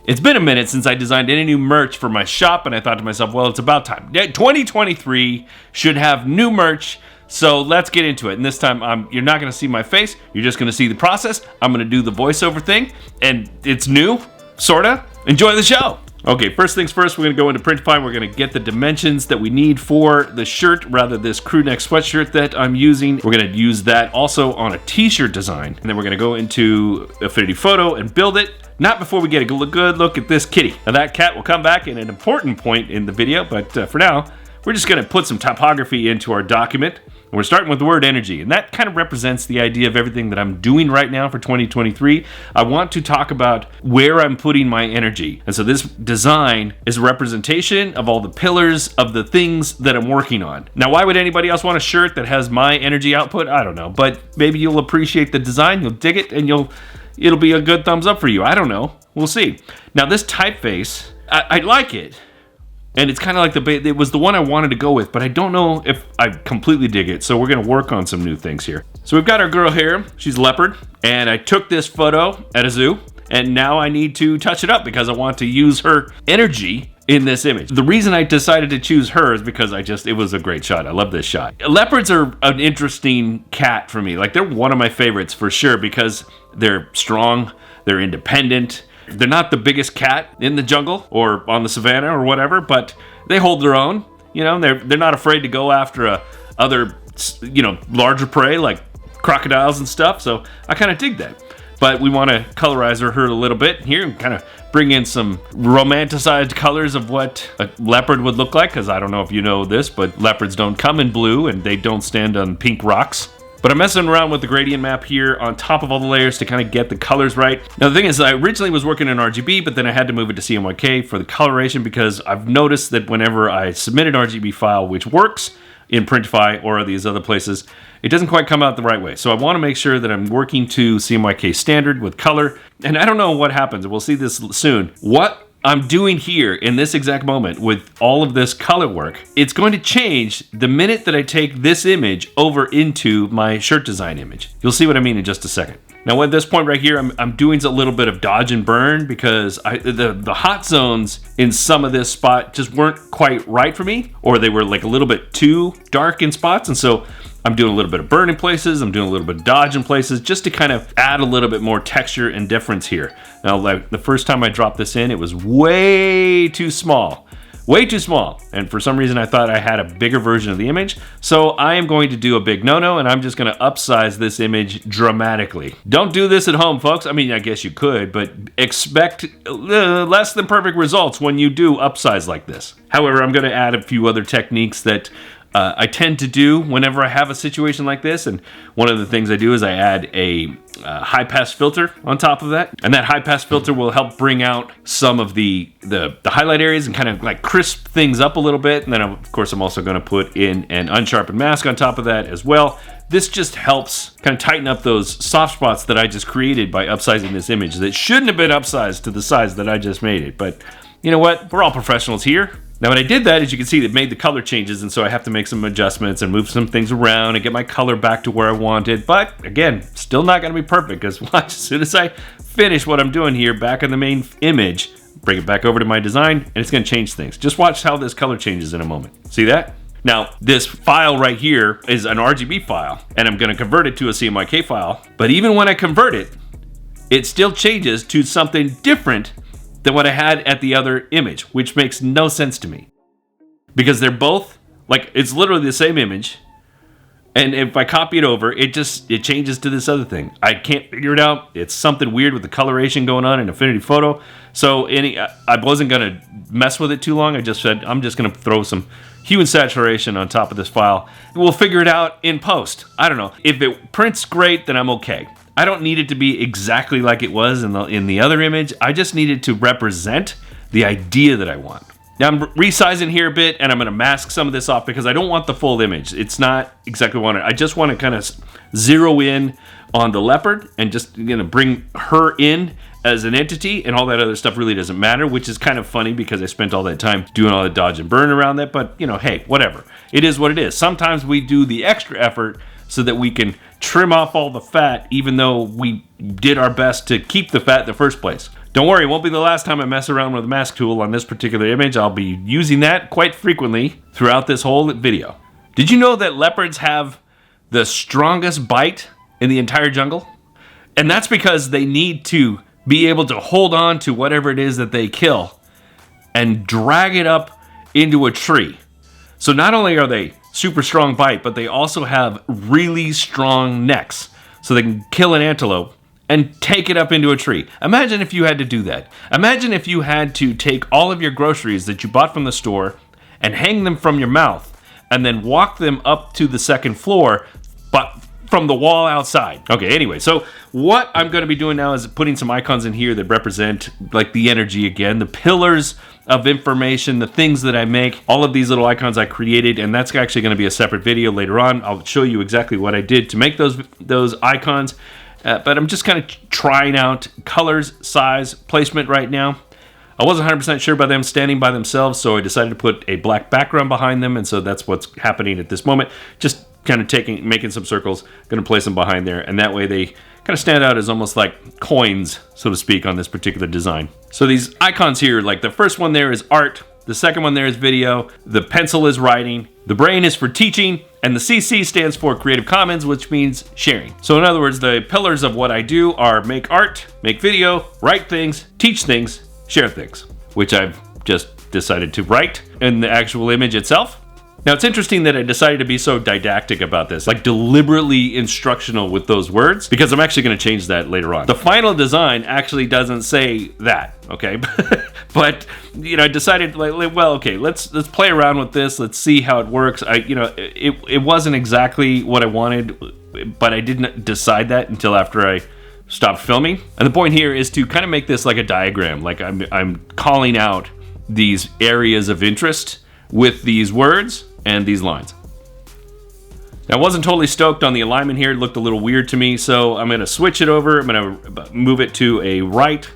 It's been a minute since I designed any new merch for my shop, and I thought to myself, well, it's about time. 2023 should have new merch, so let's get into it. And this time, you're not going to see my face. You're just going to see the process. I'm going to do the voiceover thing, and it's new, sort of. Enjoy the show. Okay, first things first, we're going to go into Printify. We're going to get the dimensions that we need for the shirt, rather this crew neck sweatshirt that I'm using. We're going to use that also on a t-shirt design. And then we're going to go into Affinity Photo and build it. Not before we get a good look at this kitty. Now that cat will come back in an important point in the video, but for now, we're just going to put some typography into our document. And we're starting with the word energy, and that kind of represents the idea of everything that I'm doing right now for 2023. I want to talk about where I'm putting my energy. And so this design is a representation of all the pillars of the things that I'm working on. Now, why would anybody else want a shirt that has my energy output? I don't know, but maybe you'll appreciate the design, you'll dig it, and it'll be a good thumbs up for you. I don't know. We'll see. Now, this typeface, I like it. And it's kind of like it was the one I wanted to go with, but I don't know if I completely dig it. So we're going to work on some new things here. So we've got our girl here. She's leopard. And I took this photo at a zoo. And now I need to touch it up because I want to use her energy in this image. The reason I decided to choose her is because it was a great shot. I love this shot. Leopards are an interesting cat for me. Like, they're one of my favorites for sure because they're strong, they're independent. They're not the biggest cat in the jungle or on the savannah or whatever, but they hold their own. You know, they're not afraid to go after other larger prey like crocodiles and stuff. So I kind of dig that. But we want to colorize her a little bit here and kind of bring in some romanticized colors of what a leopard would look like, because I don't know if you know this, but leopards don't come in blue and they don't stand on pink rocks. But I'm messing around with the gradient map here on top of all the layers to kind of get the colors right. Now the thing is, I originally was working in RGB, but then I had to move it to CMYK for the coloration because I've noticed that whenever I submit an RGB file, which works in Printify or these other places, it doesn't quite come out the right way. So I want to make sure that I'm working to CMYK standard with color. And I don't know what happens. We'll see this soon. What I'm doing here in this exact moment with all of this color work, it's going to change the minute that I take this image over into my shirt design image. You'll see what I mean in just a second. Now at this point right here, I'm doing a little bit of dodge and burn because the hot zones in some of this spot just weren't quite right for me, or they were like a little bit too dark in spots. And so I'm doing a little bit of burn in places, I'm doing a little bit of dodge in places, just to kind of add a little bit more texture and difference here. Now, like the first time I dropped this in, it was way too small. And for some reason, I thought I had a bigger version of the image. So I am going to do a big no-no, and I'm just going to upsize this image dramatically. Don't do this at home, folks. I mean, I guess you could, but expect less than perfect results when you do upsize like this. However, I'm going to add a few other techniques that I tend to do whenever I have a situation like this. And one of the things I do is I add a high pass filter on top of that. And that high pass filter will help bring out some of the highlight areas and kind of like crisp things up a little bit. And then of course I'm also going to put in an unsharpened mask on top of that as well. This just helps kind of tighten up those soft spots that I just created by upsizing this image that shouldn't have been upsized to the size that I just made it. But you know what? We're all professionals here. Now, when I did that, as you can see, it made the color changes, and so I have to make some adjustments and move some things around and get my color back to where I want it. But again, still not going to be perfect, because watch, as soon as I finish what I'm doing here back in the main image, bring it back over to my design, and it's going to change things. Just watch how this color changes in a moment. See that? Now, this file right here is an RGB file, and I'm going to convert it to a CMYK file. But even when I convert it, it still changes to something different than what I had at the other image, which makes no sense to me. Because they're both, like, it's literally the same image, and if I copy it over, it changes to this other thing. I can't figure it out. It's something weird with the coloration going on in Affinity Photo. So I wasn't gonna mess with it too long. I just said, I'm just gonna throw some hue and saturation on top of this file. We'll figure it out in post. I don't know. If it prints great, then I'm okay. I don't need it to be exactly like it was in the other image. I just need it to represent the idea that I want. Now I'm resizing here a bit, and I'm going to mask some of this off because I don't want the full image. It's not exactly what I want. I just want to kind of zero in on the leopard and just bring her in as an entity, and all that other stuff really doesn't matter, which is kind of funny because I spent all that time doing all the dodge and burn around that. But hey, whatever. It is what it is. Sometimes we do the extra effort so that we can trim off all the fat, even though we did our best to keep the fat in the first place. Don't worry, it won't be the last time I mess around with the mask tool on this particular image. I'll be using that quite frequently throughout this whole video. Did you know that leopards have the strongest bite in the entire jungle? And that's because they need to be able to hold on to whatever it is that they kill and drag it up into a tree. So not only are they super strong bite, but they also have really strong necks. So they can kill an antelope and take it up into a tree. Imagine if you had to do that. Imagine if you had to take all of your groceries that you bought from the store and hang them from your mouth and then walk them up to the second floor, but from the wall outside. Okay, anyway, so what I'm going to be doing now is putting some icons in here that represent like the energy again, the pillars of information, the things that I make, all of these little icons I created, and that's actually going to be a separate video later on. I'll show you exactly what I did to make those icons, but I'm just kind of trying out colors, size, placement right now. I wasn't 100% sure by them standing by themselves, so I decided to put a black background behind them, and so that's what's happening at this moment. Just kind of making some circles, going to place them behind there, and that way they kind of stand out as almost like coins, so to speak, on this particular design. So these icons here, like the first one there is art, the second one there is video, the pencil is writing, the brain is for teaching, and the CC stands for Creative Commons, which means sharing. So in other words, the pillars of what I do are make art, make video, write things, teach things, share things, which I've just decided to write in the actual image itself. Now, it's interesting that I decided to be so didactic about this, like deliberately instructional with those words, because I'm actually going to change that later on. The final design actually doesn't say that, okay? But, you know, I decided, like, well, okay, let's play around with this. Let's see how it works. It wasn't exactly what I wanted, but I didn't decide that until after I stopped filming. And the point here is to kind of make this like a diagram, like I'm calling out these areas of interest with these words and these lines. Now, I wasn't totally stoked on the alignment here. It looked a little weird to me, so I'm going to switch it over. I'm going to move it to a right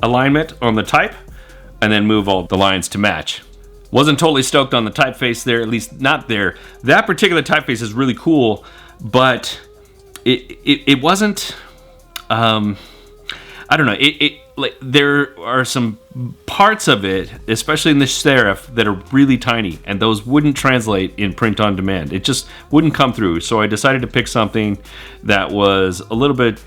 alignment on the type, and then move all the lines to match. Wasn't totally stoked on the typeface there, at least not there. That particular typeface is really cool, but it wasn't, I don't know, like there are some parts of it, especially in the serif, that are really tiny, and those wouldn't translate in print on demand. It just wouldn't come through. So I decided to pick something that was a little bit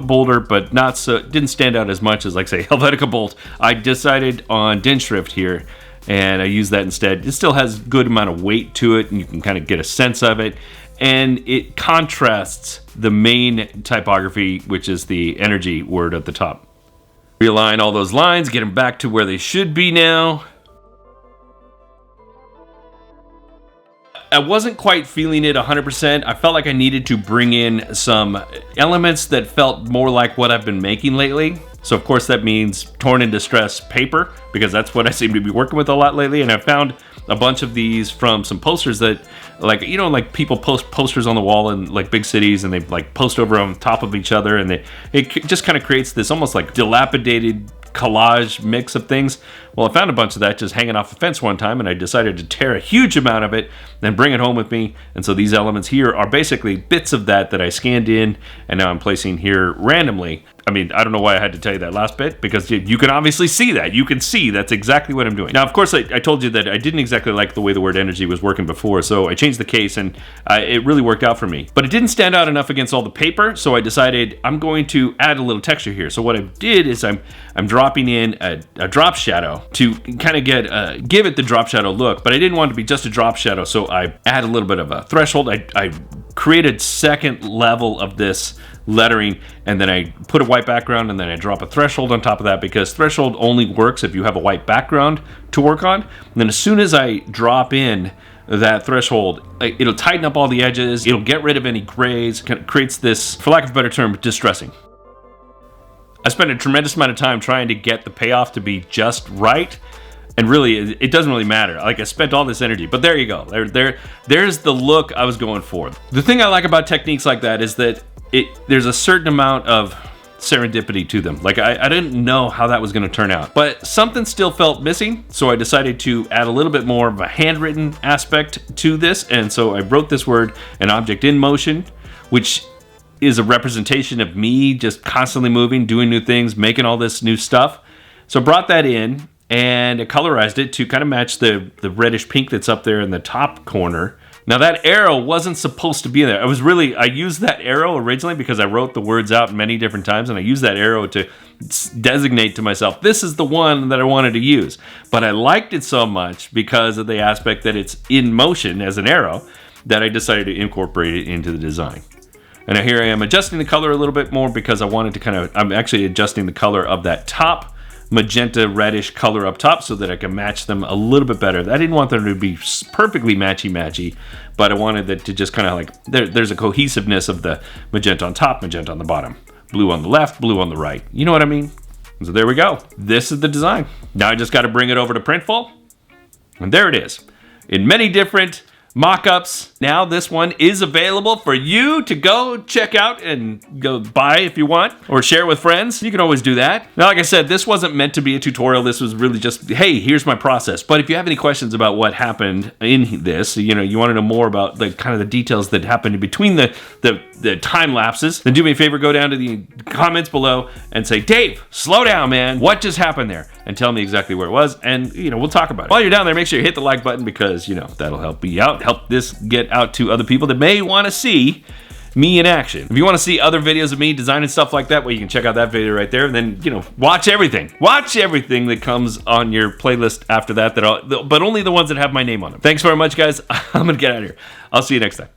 bolder, but not so, didn't stand out as much as, like, say, Helvetica Bolt. I decided on DIN Shrift here, and I used that instead. It still has a good amount of weight to it, and you can kind of get a sense of it. And it contrasts the main typography, which is the energy word at the top. Realign all those lines, get them back to where they should be now. I wasn't quite feeling it 100%. I felt like I needed to bring in some elements that felt more like what I've been making lately. So of course that means torn and distressed paper, because that's what I seem to be working with a lot lately. And I found a bunch of these from some posters that, like, you know, like people post posters on the wall in like big cities, and they like post over on top of each other, and it just kind of creates this almost like dilapidated collage mix of things. Well, I found a bunch of that just hanging off a fence one time, and I decided to tear a huge amount of it and bring it home with me. And so these elements here are basically bits of that I scanned in, and now I'm placing here randomly. I mean, I don't know why I had to tell you that last bit, because you can obviously see that. You can see that's exactly what I'm doing. Now, of course, I told you that I didn't exactly like the way the word energy was working before, so I changed the case, and it really worked out for me. But it didn't stand out enough against all the paper, so I decided I'm going to add a little texture here. So what I did is I'm dropping in a drop shadow to kind of give it the drop shadow look, but I didn't want it to be just a drop shadow, so I add a little bit of a threshold. I created second level of this lettering, and then I put a white background, and then I drop a threshold on top of that, because threshold only works if you have a white background to work on. And then as soon as I drop in that threshold, it'll tighten up all the edges, it'll get rid of any grays, creates this, for lack of a better term, distressing. I spent a tremendous amount of time trying to get the payoff to be just right, and really, it doesn't really matter. Like, I spent all this energy, but there you go. There's the look I was going for. The thing I like about techniques like that is that there's a certain amount of serendipity to them. Like I didn't know how that was going to turn out, but something still felt missing. So I decided to add a little bit more of a handwritten aspect to this. And so I wrote this word, an object in motion, which is a representation of me just constantly moving, doing new things, making all this new stuff. So I brought that in and I colorized it to kind of match the reddish pink that's up there in the top corner. Now that arrow wasn't supposed to be there. I used that arrow originally because I wrote the words out many different times, and I used that arrow to designate to myself, this is the one that I wanted to use. But I liked it so much because of the aspect that it's in motion as an arrow that I decided to incorporate it into the design. And now here I am adjusting the color a little bit more because I wanted to I'm actually adjusting the color of that top magenta reddish color up top so that I can match them a little bit better. I didn't want them to be perfectly matchy, but I wanted it to just kind of like, there's a cohesiveness of the magenta on top, magenta on the bottom, blue on the left, blue on the right. You know what I mean? So there we go. This is the design. Now I just got to bring it over to Printful, and there it is. In many different mock-ups. Now this one is available for you to go check out and go buy if you want, or share with friends. You can always do that. Now, like I said, this wasn't meant to be a tutorial. This was really just, hey, here's my process. But if you have any questions about what happened in this, you want to know more about the kind of the details that happened in between the time lapses, then do me a favor, go down to the comments below and say, Dave, slow down, man. What just happened there? And tell me exactly where it was, and we'll talk about it. While you're down there, make sure you hit the like button because that'll help me out, help this get out to other people that may want to see me in action. If you want to see other videos of me designing stuff like that, well, you can check out that video right there, and then watch everything that comes on your playlist after that, but only the ones that have my name on them. Thanks very much, guys. I'm gonna get out of here. I'll see you next time.